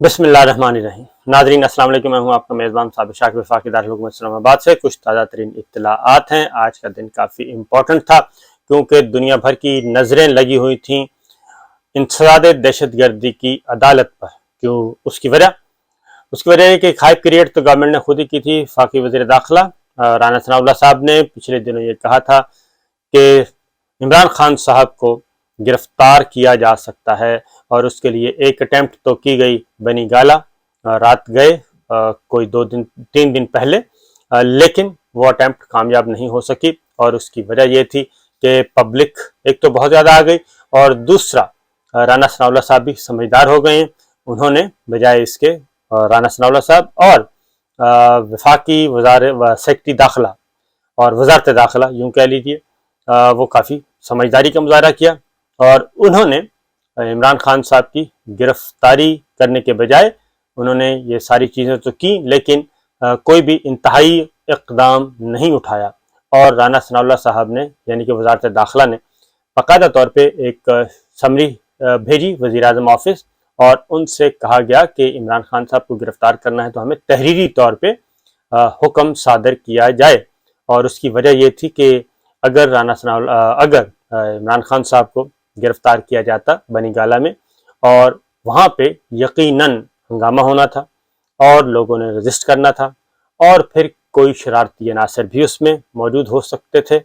بسم اللہ الرحمن الرحیم۔ ناظرین السلام علیکم، میں ہوں آپ کا میزبان صابر شاکر وفاقی دارالحکومت اسلام آباد سے۔ کچھ تازہ ترین اطلاعات ہیں۔ آج کا دن کافی امپورٹنٹ تھا کیونکہ دنیا بھر کی نظریں لگی ہوئی تھیں انسداد دہشت گردی کی عدالت پر۔ کیوں؟ اس کی وجہ ہے کہ ہائی کریٹ تو گورنمنٹ نے خود ہی کی تھی۔ وفاقی وزیر داخلہ رانا ثناء اللہ صاحب نے پچھلے دنوں یہ کہا تھا کہ عمران خان صاحب کو گرفتار کیا جا سکتا ہے، اور اس کے لیے ایک اٹیمپٹ تو کی گئی بنی گالا، رات گئے کوئی 2-3 دن پہلے، لیکن وہ اٹیمپٹ کامیاب نہیں ہو سکی، اور اس کی وجہ یہ تھی کہ پبلک ایک تو بہت زیادہ آ گئی، اور دوسرا رانا ثناء اللہ صاحب بھی سمجھدار ہو گئے ہیں۔ انہوں نے بجائے اس کے رانا ثناء اللہ صاحب اور وفاقی سیکرٹری داخلہ اور وزارت داخلہ یوں کہہ لیجیے، وہ کافی سمجھداری کا مظاہرہ کیا، اور انہوں نے عمران خان صاحب کی گرفتاری کرنے کے بجائے انہوں نے یہ ساری چیزیں تو کی، لیکن کوئی بھی انتہائی اقدام نہیں اٹھایا۔ اور رانا ثناء اللہ صاحب نے یعنی کہ وزارت داخلہ نے باقاعدہ طور پہ ایک سمری بھیجی وزیر اعظم آفس، اور ان سے کہا گیا کہ عمران خان صاحب کو گرفتار کرنا ہے تو ہمیں تحریری طور پہ حکم صادر کیا جائے۔ اور اس کی وجہ یہ تھی کہ اگر عمران خان صاحب کو گرفتار کیا جاتا بنی گالا میں، اور وہاں پہ یقیناً ہنگامہ ہونا تھا اور لوگوں نے رجسٹ کرنا تھا، اور پھر کوئی شرارتی عناصر بھی اس میں موجود ہو سکتے تھے،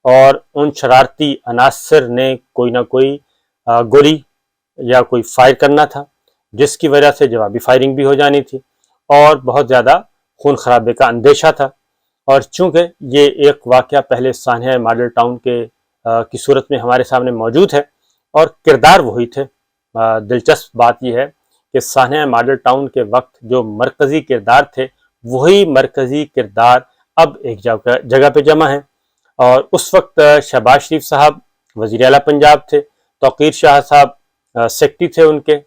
اور ان شرارتی عناصر نے کوئی نہ کوئی گولی یا کوئی فائر کرنا تھا، جس کی وجہ سے جوابی فائرنگ بھی ہو جانی تھی، اور بہت زیادہ خون خرابے کا اندیشہ تھا۔ اور چونکہ یہ ایک واقعہ پہلے سانحہ ماڈل ٹاؤن کی صورت میں ہمارے سامنے موجود ہے، اور کردار وہی تھے۔ دلچسپ بات یہ ہے کہ سانحہ ماڈل ٹاؤن کے وقت جو مرکزی کردار تھے، وہی مرکزی کردار اب ایک جگہ پہ جمع ہیں۔ اور اس وقت شہباز شریف صاحب وزیر اعلیٰ پنجاب تھے، توقیر شاہ صاحب سیکرٹری تھے ان کے،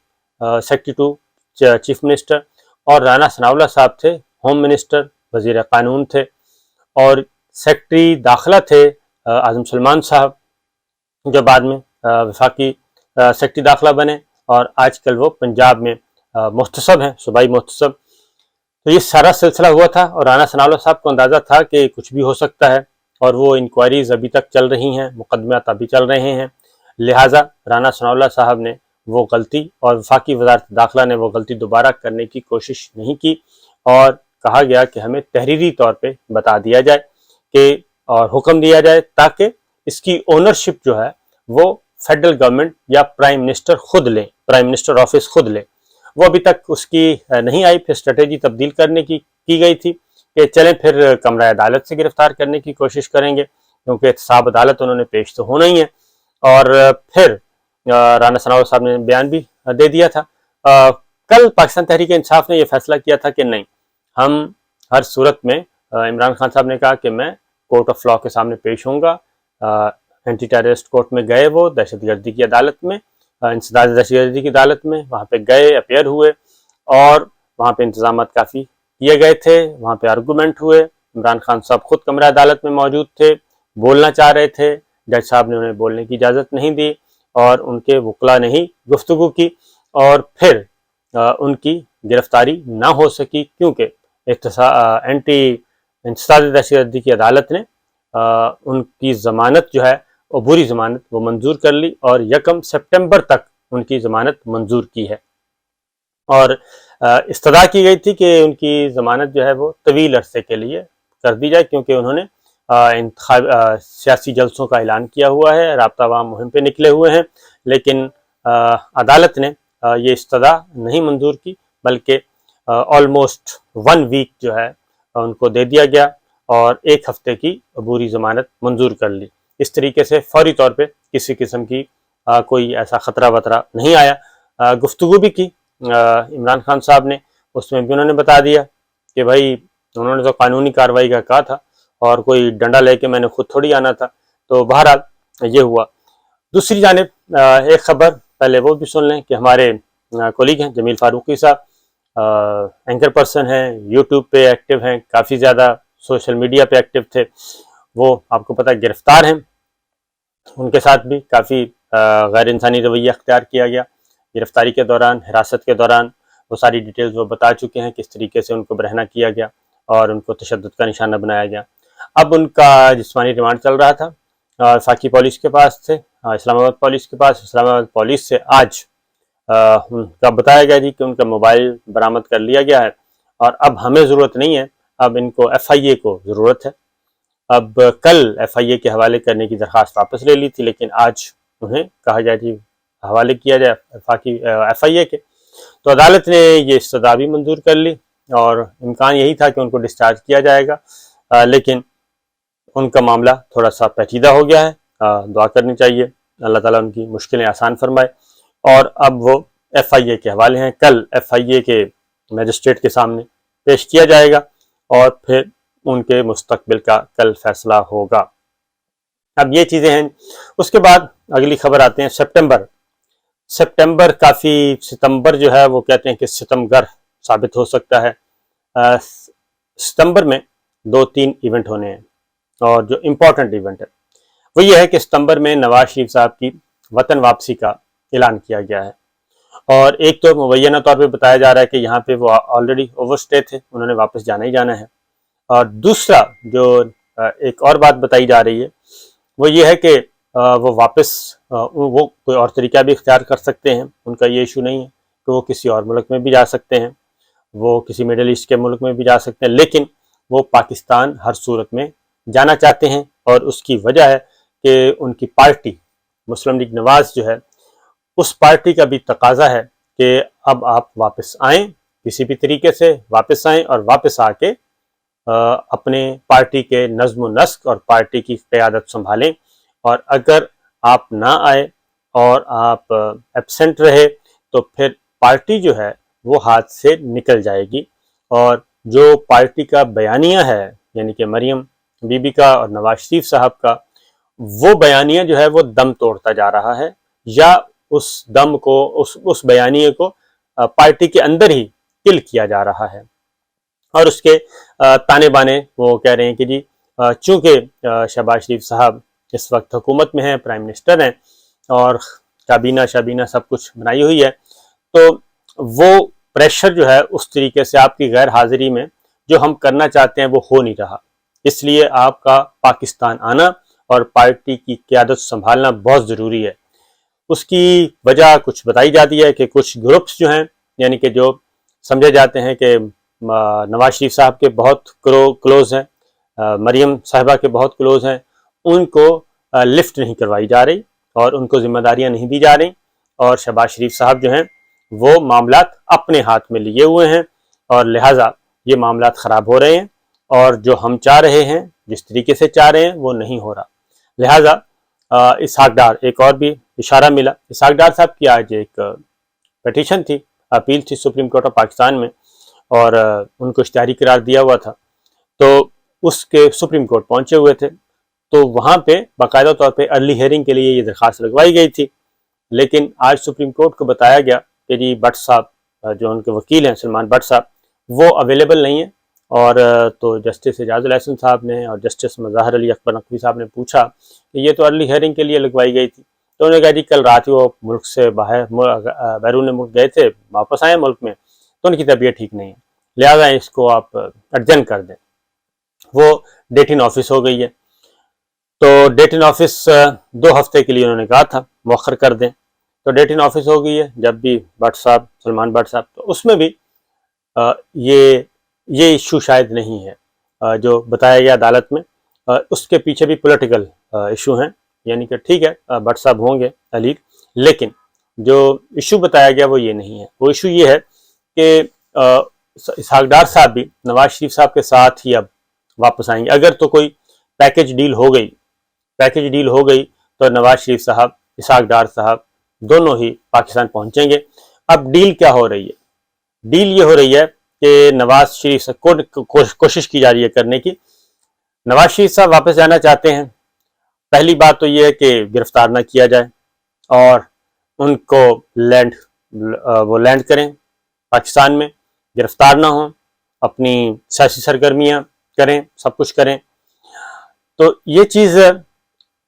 سیکرٹری ٹو چیف منسٹر، اور رانا ثناء اللہ صاحب تھے ہوم منسٹر، وزیر قانون تھے، اور سیکرٹری داخلہ تھے اعظم سلمان صاحب، جو بعد میں وفاقی سیکرٹری داخلہ بنے، اور آج کل وہ پنجاب میں محتسب ہیں، صوبائی محتسب۔ تو یہ سارا سلسلہ ہوا تھا، اور رانا ثناء اللہ صاحب کو اندازہ تھا کہ کچھ بھی ہو سکتا ہے، اور وہ انکوائریز ابھی تک چل رہی ہیں، مقدمات ابھی چل رہے ہیں، لہٰذا رانا ثناء اللہ صاحب نے وہ غلطی، اور وفاقی وزارت داخلہ نے وہ غلطی دوبارہ کرنے کی کوشش نہیں کی، اور کہا گیا کہ ہمیں تحریری طور پہ بتا دیا جائے کہ اور حکم دیا جائے، تاکہ اس کی اونرشپ جو ہے وہ فیڈرل گورنمنٹ یا پرائم منسٹر خود لیں، پرائم منسٹر آفس خود لیں۔ وہ ابھی تک اس کی نہیں آئی، پھر اسٹریٹجی تبدیل کرنے کی گئی تھی کہ چلیں پھر کمرہ عدالت سے گرفتار کرنے کی کوشش کریں گے، کیونکہ احتساب عدالت انہوں نے پیش تو ہونا ہی ہے۔ اور پھر رانا ثناء اللہ صاحب نے بیان بھی دے دیا تھا۔ کل پاکستان تحریک انصاف نے یہ فیصلہ کیا تھا کہ نہیں، ہم ہر صورت میں عمران خان صاحب نے کہا کہ میں کورٹ آف لاء کے سامنے پیش ہوں گا۔ اینٹی ٹیررسٹ کورٹ میں گئے، وہ دہشت گردی کی عدالت میں، انسداد دہشت گردی کی عدالت میں، وہاں پہ گئے، اپیئر ہوئے، اور وہاں پہ انتظامات کافی کیے گئے تھے، وہاں پہ آرگومنٹ ہوئے۔ عمران خان صاحب خود کمرہ عدالت میں موجود تھے، بولنا چاہ رہے تھے، جج صاحب نے انہیں بولنے کی اجازت نہیں دی، اور ان کے وکلا نے ہی گفتگو کی، اور پھر ان کی گرفتاری نہ ہو سکی، کیونکہ انسداد دہشت گردی کی عدالت نے ان کی ضمانت جو ہے عبوری ضمانت وہ منظور کر لی، اور 1 سپٹمبر تک ان کی ضمانت منظور کی ہے، اور استدعا کی گئی تھی کہ ان کی ضمانت جو ہے وہ طویل عرصے کے لیے کر دی جائے، کیونکہ انہوں نے سیاسی جلسوں کا اعلان کیا ہوا ہے، رابطہ عوام مہم پہ نکلے ہوئے ہیں، لیکن عدالت نے یہ استدعا نہیں منظور کی، بلکہ آلموسٹ 1 ویک جو ہے ان کو دے دیا گیا، اور 1 ہفتے کی عبوری ضمانت منظور کر لی۔ اس طریقے سے فوری طور پہ کسی قسم کی کوئی ایسا خطرہ وطرہ نہیں آیا۔ گفتگو بھی کی عمران خان صاحب نے، اس میں بھی انہوں نے بتا دیا کہ بھائی انہوں نے تو قانونی کارروائی کا کہا تھا، اور کوئی ڈنڈا لے کے میں نے خود تھوڑی آنا تھا۔ تو بہرحال یہ ہوا۔ دوسری جانب ایک خبر پہلے وہ بھی سن لیں کہ ہمارے کولیگ ہیں جمیل فاروقی صاحب، اینکر پرسن ہیں، یوٹیوب پہ ایکٹیو ہیں، کافی زیادہ سوشل میڈیا پہ ایکٹیو تھے، وہ آپ کو پتہ گرفتار ہیں۔ ان کے ساتھ بھی کافی غیر انسانی رویہ اختیار کیا گیا گرفتاری کے دوران، حراست کے دوران۔ وہ ساری ڈیٹیلز وہ بتا چکے ہیں، کس طریقے سے ان کو برہنہ کیا گیا اور ان کو تشدد کا نشانہ بنایا گیا۔ اب ان کا جسمانی ریمانڈ چل رہا تھا، وفاقی پولیس کے پاس تھے، اسلام آباد پولیس کے پاس۔ اسلام آباد پولیس سے آج ان کا بتایا گیا جی کہ ان کا موبائل برآمد کر لیا گیا ہے، اور اب ہمیں ضرورت نہیں ہے، اب ان کو ایف آئی اے کو ضرورت ہے۔ اب کل ایف آئی اے کے حوالے کرنے کی درخواست واپس لے لی تھی، لیکن آج انہیں کہا جائے جی حوالے کیا جائے ایف آئی اے کے، تو عدالت نے یہ استدعا بھی منظور کر لی، اور امکان یہی تھا کہ ان کو ڈسچارج کیا جائے گا، لیکن ان کا معاملہ تھوڑا سا پیچیدہ ہو گیا ہے۔ دعا کرنی چاہیے اللہ تعالیٰ ان کی مشکلیں آسان فرمائے، اور اب وہ ایف آئی اے کے حوالے ہیں۔ کل ایف آئی اے کے میجسٹریٹ کے سامنے پیش کیا جائے گا، اور پھر ان کے مستقبل کا کل فیصلہ ہوگا۔ اب یہ چیزیں ہیں۔ اس کے بعد اگلی خبر آتے ہیں سپٹمبر کافی، ستمبر جو ہے وہ کہتے ہیں کہ ستم گر ثابت ہو سکتا ہے۔ ستمبر میں 2-3 ایونٹ ہونے ہیں، اور جو امپورٹنٹ ایونٹ ہے وہ یہ ہے کہ ستمبر میں نواز شریف صاحب کی وطن واپسی کا اعلان کیا گیا ہے، اور ایک تو مبینہ طور پہ بتایا جا رہا ہے کہ یہاں پہ وہ آلریڈی اوور اسٹے تھے، انہوں نے واپس جانا ہی جانا ہے، اور دوسرا جو ایک اور بات بتائی جا رہی ہے وہ یہ ہے کہ وہ واپس وہ کوئی اور طریقہ بھی اختیار کر سکتے ہیں، ان کا یہ ایشو نہیں ہے کہ وہ کسی اور ملک میں بھی جا سکتے ہیں، وہ کسی مڈل ایسٹ کے ملک میں بھی جا سکتے ہیں، لیکن وہ پاکستان ہر صورت میں جانا چاہتے ہیں، اور اس کی وجہ ہے کہ ان کی پارٹی مسلم لیگ نواز جو ہے، اس پارٹی کا بھی تقاضا ہے کہ اب آپ واپس آئیں، کسی بھی طریقے سے واپس آئیں، اور واپس آ کے اپنے پارٹی کے نظم و نسق اور پارٹی کی قیادت سنبھالیں، اور اگر آپ نہ آئے اور آپ ایبسنٹ رہے تو پھر پارٹی جو ہے وہ ہاتھ سے نکل جائے گی، اور جو پارٹی کا بیانیہ ہے، یعنی کہ مریم بی بی کا اور نواز شریف صاحب کا، وہ بیانیہ جو ہے وہ دم توڑتا جا رہا ہے، یا اس دم کو اس بیانیے کو پارٹی کے اندر ہی کل کیا جا رہا ہے، اور اس کے تانے بانے وہ کہہ رہے ہیں کہ جی چونکہ شہباز شریف صاحب اس وقت حکومت میں ہیں، پرائم منسٹر ہیں، اور کابینہ سب کچھ بنائی ہوئی ہے، تو وہ پریشر جو ہے اس طریقے سے آپ کی غیر حاضری میں جو ہم کرنا چاہتے ہیں وہ ہو نہیں رہا، اس لیے آپ کا پاکستان آنا اور پارٹی کی قیادت سنبھالنا بہت ضروری ہے۔ اس کی وجہ کچھ بتائی جاتی ہے کہ کچھ گروپس جو ہیں، یعنی کہ جو سمجھے جاتے ہیں کہ نواز شریف صاحب کے بہت کلوز ہیں، مریم صاحبہ کے بہت کلوز ہیں، ان کو لفٹ نہیں کروائی جا رہی، اور ان کو ذمہ داریاں نہیں دی جا رہی، اور شہباز شریف صاحب جو ہیں وہ معاملات اپنے ہاتھ میں لیے ہوئے ہیں، اور لہٰذا یہ معاملات خراب ہو رہے ہیں، اور جو ہم چاہ رہے ہیں، جس طریقے سے چاہ رہے ہیں وہ نہیں ہو رہا۔ لہٰذا اسحاق ڈار، ایک اور بھی اشارہ ملا، اسحاق ڈار صاحب کی آج ایک پٹیشن تھی، اپیل تھی سپریم کورٹ آف پاکستان میں، اور ان کو اشتہاری قرار دیا ہوا تھا، تو اس کے سپریم کورٹ پہنچے ہوئے تھے، تو وہاں پہ باقاعدہ طور پہ ارلی ہیئرنگ کے لیے یہ درخواست لگوائی گئی تھی، لیکن آج سپریم کورٹ کو بتایا گیا کہ جی بٹ صاحب جو ان کے وکیل ہیں سلمان بٹ صاحب، وہ اویلیبل نہیں ہیں، اور تو جسٹس اعجاز الاحسن صاحب نے اور جسٹس مظاہر علی اکبر نقوی صاحب نے پوچھا کہ یہ تو ارلی ہیئرنگ کے لیے لگوائی گئی تھی، تو انہوں نے کہا جی کل رات ہی وہ ملک سے بیرون ملک گئے تھے، واپس آئے ملک میں، تو ان کی طبیعت ٹھیک نہیں ہے، لہٰذا اس کو آپ ارجنٹ کر دیں۔ وہ ڈیٹ ان آفس ہو گئی ہے، تو ڈیٹ ان آفس 2 ہفتے کے لیے انہوں نے کہا تھا مؤخر کر دیں، تو ڈیٹ ان آفس ہو گئی ہے جب بھی بٹ صاحب، سلمان بٹ صاحب، تو اس میں بھی یہ ایشو شاید نہیں ہے جو بتایا گیا عدالت میں، اس کے پیچھے بھی پولیٹیکل ایشو ہیں، یعنی کہ ٹھیک ہے بٹ صاحب ہوں گے علی، لیکن جو ایشو بتایا گیا وہ یہ نہیں ہے، وہ ایشو یہ ہے کہ اسحاق ڈار صاحب بھی نواز شریف صاحب کے ساتھ ہی اب واپس آئیں گے، اگر تو کوئی پیکج ڈیل ہو گئی تو نواز شریف صاحب، اسحاق ڈار صاحب دونوں ہی پاکستان پہنچیں گے۔ اب ڈیل کیا ہو رہی ہے؟ ڈیل یہ ہو رہی ہے کہ نواز شریف کوشش کی جا رہی ہے کرنے کی، نواز شریف صاحب واپس جانا چاہتے ہیں، پہلی بات تو یہ ہے کہ گرفتار نہ کیا جائے، اور ان کو لینڈ کریں پاکستان میں، گرفتار نہ ہوں، اپنی سیاسی سرگرمیاں کریں، سب کچھ کریں۔ تو یہ چیز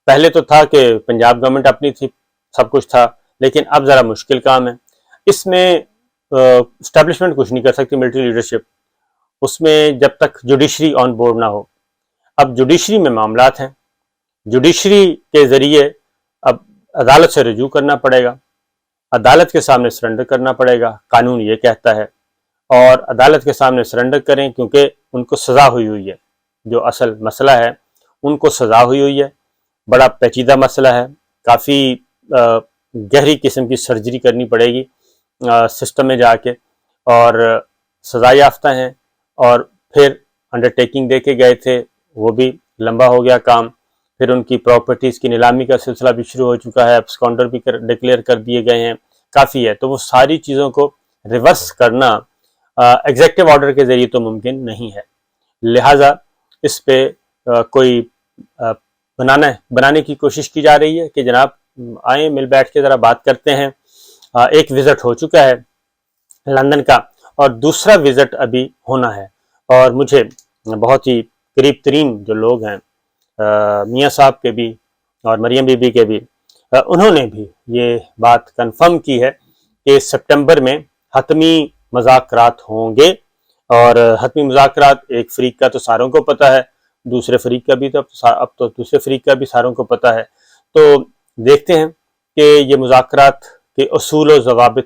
پہلے تو تھا کہ پنجاب گورنمنٹ اپنی تھی، سب کچھ تھا، لیکن اب ذرا مشکل کام ہے، اس میں اسٹیبلشمنٹ کچھ نہیں کر سکتی، ملٹری لیڈرشپ، اس میں جب تک جوڈیشری آن بورڈ نہ ہو۔ اب جوڈیشری میں معاملات ہیں، جوڈیشری کے ذریعے اب عدالت سے رجوع کرنا پڑے گا، عدالت کے سامنے سرنڈر کرنا پڑے گا، قانون یہ کہتا ہے، اور عدالت کے سامنے سرنڈر کریں کیونکہ ان کو سزا ہوئی ہے، جو اصل مسئلہ ہے ان کو سزا ہوئی ہے، بڑا پیچیدہ مسئلہ ہے، کافی گہری قسم کی سرجری کرنی پڑے گی سسٹم میں جا کے، اور سزا یافتہ ہیں، اور پھر انڈرٹیکنگ دے کے گئے تھے، وہ بھی لمبا ہو گیا کام، پھر ان کی پراپرٹیز کی نیلامی کا سلسلہ بھی شروع ہو چکا ہے، ایبسکانڈر بھی ڈکلیئر کر دیے گئے ہیں، کافی ہے، تو وہ ساری چیزوں کو ریورس کرنا ایگزیکٹو آرڈر کے ذریعے تو ممکن نہیں ہے، لہٰذا اس پہ کوئی بنانے کی کوشش کی جا رہی ہے کہ جناب آئیں مل بیٹھ کے ذرا بات کرتے ہیں۔ ایک وزٹ ہو چکا ہے لندن کا، اور دوسرا وزٹ ابھی ہونا ہے، اور مجھے بہت ہی قریب ترین جو لوگ ہیں میاں صاحب کے بھی اور مریم بی بی کے بھی، انہوں نے بھی یہ بات کنفرم کی ہے کہ سپٹمبر میں حتمی مذاکرات ہوں گے، اور حتمی مذاکرات ایک فریق کا تو ساروں کو پتہ ہے، دوسرے فریق کا بھی اب تو دوسرے فریق کا بھی ساروں کو پتہ ہے، تو دیکھتے ہیں کہ یہ مذاکرات کے اصول و ضوابط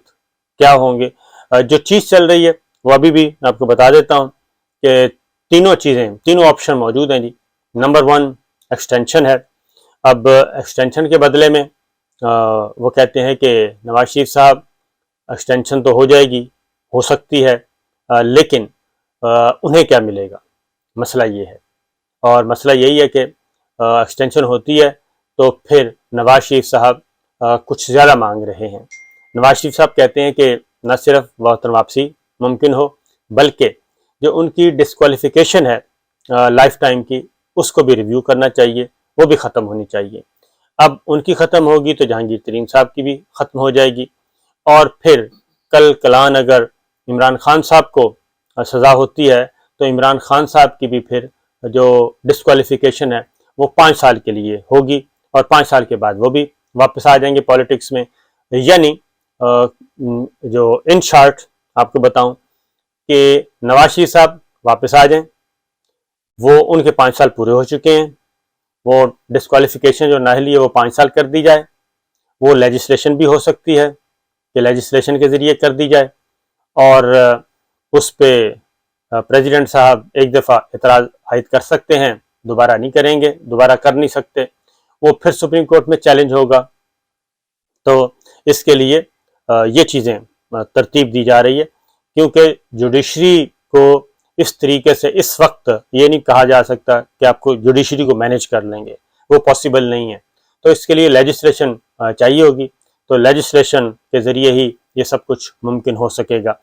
کیا ہوں گے۔ جو چیز چل رہی ہے وہ ابھی بھی میں آپ کو بتا دیتا ہوں کہ تینوں آپشن موجود ہیں جی۔ نمبر 1 ایکسٹینشن ہے، اب ایکسٹینشن کے بدلے میں وہ کہتے ہیں کہ نواز شریف صاحب ایکسٹینشن تو ہو جائے گی، ہو سکتی ہے، لیکن انہیں کیا ملے گا، مسئلہ یہ ہے، اور مسئلہ یہی ہے کہ ایکسٹینشن ہوتی ہے تو پھر نواز شریف صاحب کچھ زیادہ مانگ رہے ہیں۔ نواز شریف صاحب کہتے ہیں کہ نہ صرف وطن واپسی ممکن ہو، بلکہ جو ان کی ڈسکوالیفیکیشن ہے لائف ٹائم کی، اس کو بھی ریویو کرنا چاہیے، وہ بھی ختم ہونی چاہیے۔ اب ان کی ختم ہوگی تو جہانگیر ترین صاحب کی بھی ختم ہو جائے گی، اور پھر کل کلان اگر عمران خان صاحب کو سزا ہوتی ہے تو عمران خان صاحب کی بھی پھر جو ڈسکوالیفیکیشن ہے وہ 5 سال کے لیے ہوگی، اور 5 سال کے بعد وہ بھی واپس آ جائیں گے پالیٹکس میں۔ یعنی جو ان شارٹ آپ کو بتاؤں کہ نواز شریف صاحب واپس آ جائیں، وہ ان کے 5 سال پورے ہو چکے ہیں، وہ ڈسکوالیفیکیشن جو نااہلی ہے وہ 5 سال کر دی جائے، وہ لیجسلیشن بھی ہو سکتی ہے کہ لیجسلیشن کے ذریعے کر دی جائے، اور اس پہ پریزیڈنٹ صاحب ایک دفعہ اعتراض عائد کر سکتے ہیں، دوبارہ نہیں کریں گے، دوبارہ کر نہیں سکتے، وہ پھر سپریم کورٹ میں چیلنج ہوگا۔ تو اس کے لیے یہ چیزیں ترتیب دی جا رہی ہے، کیونکہ جوڈیشری کو اس طریقے سے اس وقت یہ نہیں کہا جا سکتا کہ آپ کو جوڈیشری کو مینیج کر لیں گے، وہ پاسبل نہیں ہے، تو اس کے لیے لیجسلیشن چاہیے ہوگی، تو لیجسلیشن کے ذریعے ہی یہ سب کچھ ممکن ہو سکے گا۔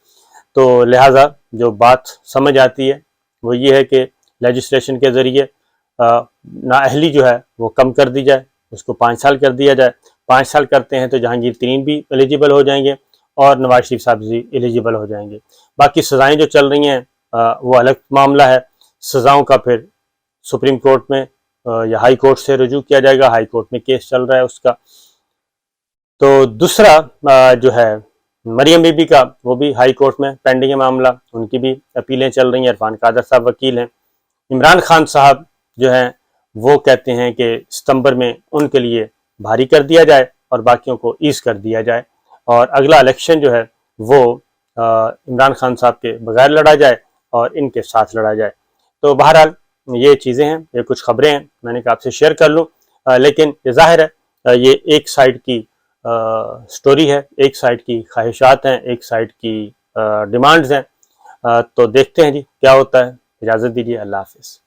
تو لہٰذا جو بات سمجھ آتی ہے وہ یہ ہے کہ لیجسلیشن کے ذریعے نااہلی جو ہے وہ کم کر دی جائے، اس کو 5 سال کر دیا جائے، 5 سال کرتے ہیں تو جہانگیر ترین بھی ایلیجیبل ہو جائیں گے، اور نواز شریف صاحب بھی ایلیجیبل ہو جائیں گے۔ باقی سزائیں جو چل رہی ہیں وہ الگ معاملہ ہے، سزاؤں کا پھر سپریم کورٹ میں یا ہائی کورٹ سے رجوع کیا جائے گا، ہائی کورٹ میں کیس چل رہا ہے اس کا۔ تو دوسرا جو ہے مریم بی بی کا، وہ بھی ہائی کورٹ میں پینڈنگ ہے معاملہ، ان کی بھی اپیلیں چل رہی ہیں، عرفان قادر صاحب وکیل ہیں۔ عمران خان صاحب جو ہیں وہ کہتے ہیں کہ ستمبر میں ان کے لیے بھاری کر دیا جائے اور باقیوں کو ایز کر دیا جائے، اور اگلا الیکشن جو ہے وہ عمران خان صاحب کے بغیر لڑا جائے اور ان کے ساتھ لڑا جائے۔ تو بہرحال یہ چیزیں ہیں، یہ کچھ خبریں ہیں، میں نے کہا آپ سے شیئر کر لوں، لیکن یہ ظاہر ہے یہ ایک سائیڈ کی سٹوری ہے، ایک سائیڈ کی خواہشات ہیں، ایک سائیڈ کی ڈیمانڈز ہیں، تو دیکھتے ہیں جی کیا ہوتا ہے۔ اجازت دیجیے، اللہ حافظ۔